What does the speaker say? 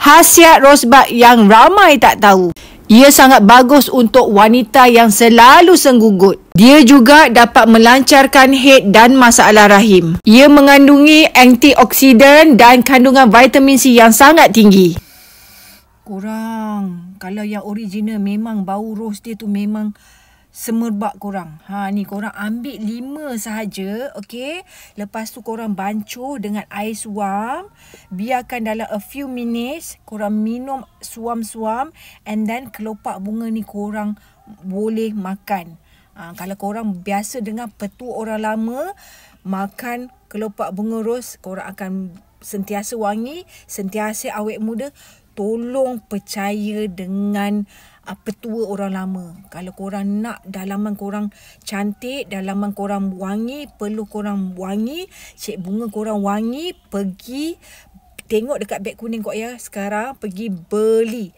Khasiat rosebud yang ramai tak tahu. Ia sangat bagus untuk wanita yang selalu senggugut. Dia juga dapat melancarkan haid dan masalah rahim. Ia mengandungi antioksidan dan kandungan vitamin C yang sangat tinggi. Korang, kalau yang original memang bau ros dia tu memang semerbak korang. Ni korang ambil 5 sahaja, okey. Lepas tu korang bancuh dengan air suam. Biarkan dalam a few minutes. Korang minum suam-suam. And then kelopak bunga ni korang boleh makan. Kalau korang biasa dengan petua orang lama, makan kelopak bunga ros, korang akan sentiasa wangi, sentiasa awet muda. Tolong percaya dengan petua orang lama. Kalau korang nak dalaman korang cantik, dalaman korang wangi, perlu korang wangi, cek bunga korang wangi, pergi tengok dekat beg kuning kok ya. Sekarang pergi beli